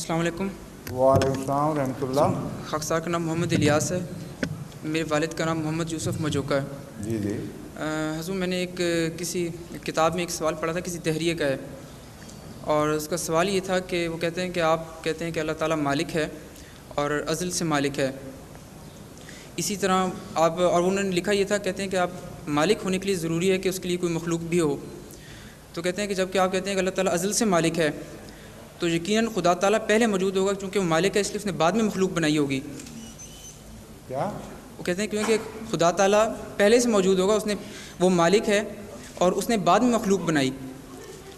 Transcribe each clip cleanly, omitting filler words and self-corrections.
السلام علیکم۔ وعلیکم السلام ورحمۃ اللہ۔ خاک سار کا نام محمد الیاس ہے، میرے والد کا نام محمد یوسف مجوکا ہے۔ جی جی حضور، میں نے کسی کتاب میں ایک سوال پڑھا تھا، کسی دہریے کا ہے، اور اس کا سوال یہ تھا کہ وہ کہتے ہیں کہ آپ کہتے ہیں کہ اللہ تعالیٰ مالک ہے اور ازل سے مالک ہے، اسی طرح آپ، اور انہوں نے لکھا یہ تھا، کہتے ہیں کہ آپ مالک ہونے کے لیے ضروری ہے کہ اس کے لیے کوئی مخلوق بھی ہو، تو کہتے ہیں کہ جب کہ آپ کہتے ہیں کہ اللہ تعالیٰ ازل سے مالک ہے تو یقیناً خدا تعالیٰ پہلے موجود ہوگا، کیونکہ وہ مالک ہے اس لیے اس نے بعد میں مخلوق بنائی ہوگی۔ کیا وہ کہتے ہیں کیونکہ خدا تعالیٰ پہلے سے موجود ہوگا، وہ مالک ہے اور اس نے بعد میں مخلوق بنائی،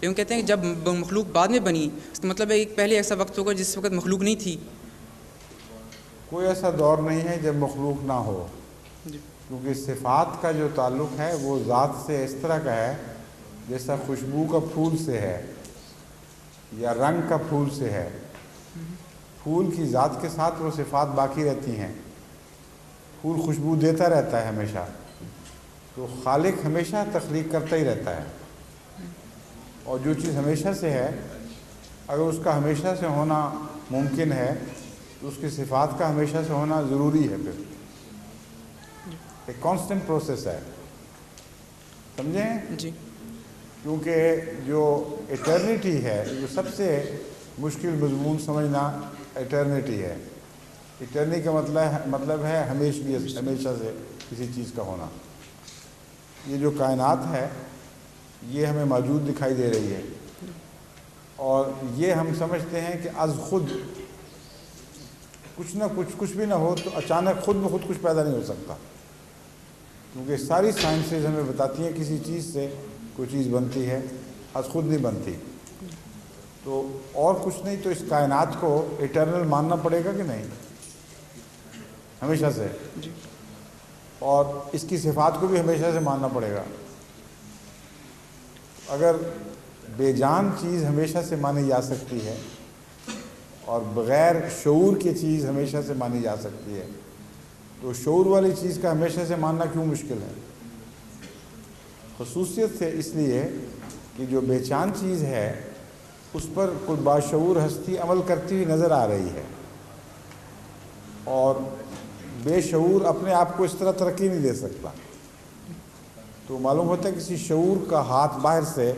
لیکن کہتے ہیں کہ جب مخلوق بعد میں بنی اس کا مطلب ہے کہ پہلے ایسا وقت ہوگا جس وقت مخلوق نہیں تھی۔ کوئی ایسا دور نہیں ہے جب مخلوق نہ ہو، جی کیونکہ صفات کا جو تعلق ہے وہ ذات سے اس طرح کا ہے جیسا خوشبو کا پھول سے ہے یا رنگ کا پھول سے ہے۔ پھول کی ذات کے ساتھ وہ صفات باقی رہتی ہیں، پھول خوشبو دیتا رہتا ہے ہمیشہ، تو خالق ہمیشہ تخلیق کرتا ہی رہتا ہے، اور جو چیز ہمیشہ سے ہے اگر اس کا ہمیشہ سے ہونا ممکن ہے تو اس کی صفات کا ہمیشہ سے ہونا ضروری ہے، پھر ایک کانسٹنٹ پروسیس ہے، سمجھیں؟ جی کیونکہ جو ایٹرنیٹی ہے، جو سب سے مشکل مضمون سمجھنا ایٹرنیٹی ہے۔ ایٹرنی کا مطلب ہے ہمیشہ سے کسی چیز کا ہونا۔ یہ جو کائنات ہے یہ ہمیں موجود دکھائی دے رہی ہے، اور یہ ہم سمجھتے ہیں کہ از خود کچھ نہ کچھ بھی نہ ہو تو اچانک خود بخود کچھ پیدا نہیں ہو سکتا، کیونکہ ساری سائنسز ہمیں بتاتی ہیں کسی چیز سے کوئی چیز بنتی ہے، از خود نہیں بنتی۔ تو اور کچھ نہیں تو اس کائنات کو ایٹرنل ماننا پڑے گا کہ نہیں، ہمیشہ سے، اور اس کی صفات کو بھی ہمیشہ سے ماننا پڑے گا۔ اگر بے جان چیز ہمیشہ سے مانی جا سکتی ہے اور بغیر شعور کی چیز ہمیشہ سے مانی جا سکتی ہے، تو شعور والی چیز کا ہمیشہ سے ماننا کیوں مشکل ہے؟ خصوصیت سے اس لیے کہ جو بے جان چیز ہے اس پر کوئی باشعور ہستی عمل کرتی ہوئی نظر آ رہی ہے، اور بے شعور اپنے آپ کو اس طرح ترقی نہیں دے سکتا، تو معلوم ہوتا ہے کسی شعور کا ہاتھ باہر سے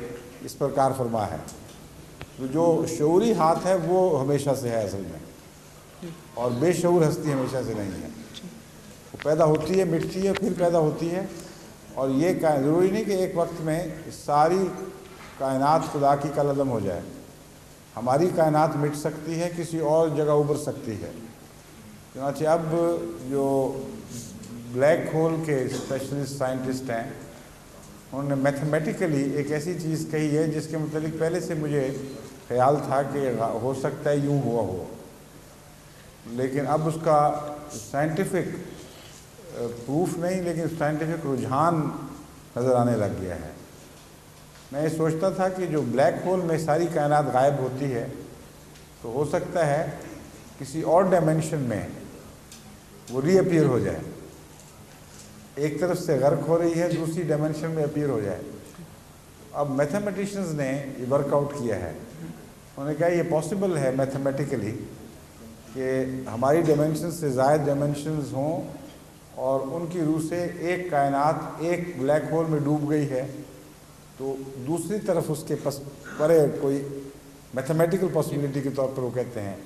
اس پر کار فرما ہے۔ تو جو شعوری ہاتھ ہے وہ ہمیشہ سے ہے اصل میں، اور بے شعور ہستی ہمیشہ سے نہیں ہے، وہ پیدا ہوتی ہے، مٹتی ہے، پھر پیدا ہوتی ہے، اور یہ ضروری نہیں کہ ایک وقت میں ساری کائنات خدا کی کالعدم ہو جائے۔ ہماری کائنات مٹ سکتی ہے، کسی اور جگہ ابھر سکتی ہے۔ چنانچہ اب جو بلیک ہول کے اسپیشلسٹ سائنٹسٹ ہیں انہوں نے میتھمیٹیکلی ایک ایسی چیز کہی ہے جس کے متعلق پہلے سے مجھے خیال تھا کہ ہو سکتا ہے یوں ہوا ہو، لیکن اب اس کا سائنٹیفک پروف نہیں لیکن سائنٹیفک رجحان نظر آنے لگ گیا ہے۔ میں یہ سوچتا تھا کہ جو بلیک ہول میں ساری کائنات غائب ہوتی ہے تو ہو سکتا ہے کسی اور ڈائمینشن میں وہ ری اپیئر ہو جائے، ایک طرف سے غرق ہو رہی ہے دوسری ڈائمینشن میں اپیئر ہو جائے۔ اب میتھمیٹیشنز نے یہ ورک آؤٹ کیا ہے، انہوں نے کہا یہ پاسبل ہے میتھمیٹیکلی کہ ہماری ڈائمینشن سے زائد ڈائمینشنز ہوں اور ان کی روح سے ایک کائنات ایک بلیک ہول میں ڈوب گئی ہے تو دوسری طرف اس کے پرے کوئی میتھمیٹیکل پاسبلٹی کے طور پر وہ کہتے ہیں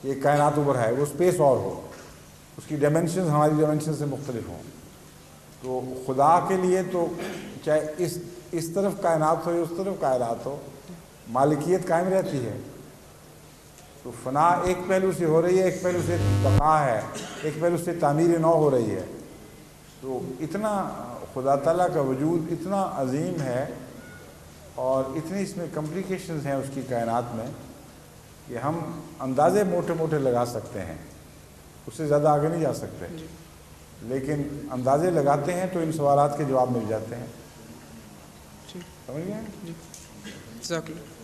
کہ ایک کائنات ابھر ہے، وہ اسپیس اور ہو، اس کی ڈائمینشنز ہماری ڈائمینشن سے مختلف ہوں۔ تو خدا کے لیے تو چاہے اس طرف کائنات ہو یا اس طرف کائنات ہو، مالکیت قائم رہتی ہے۔ تو فنا ایک پہلو سے ہو رہی ہے، ایک پہلو سے بقا ہے، ایک پہلو سے تعمیر نو ہو رہی ہے۔ تو اتنا خدا تعالیٰ کا وجود اتنا عظیم ہے اور اتنی اس میں کمپلیکیشنز ہیں اس کی کائنات میں کہ ہم اندازے موٹے موٹے لگا سکتے ہیں، اس سے زیادہ آگے نہیں جا سکتے، لیکن اندازے لگاتے ہیں تو ان سوالات کے جواب مل جاتے ہیں۔ سمجھ گئے؟ جزاک اللہ۔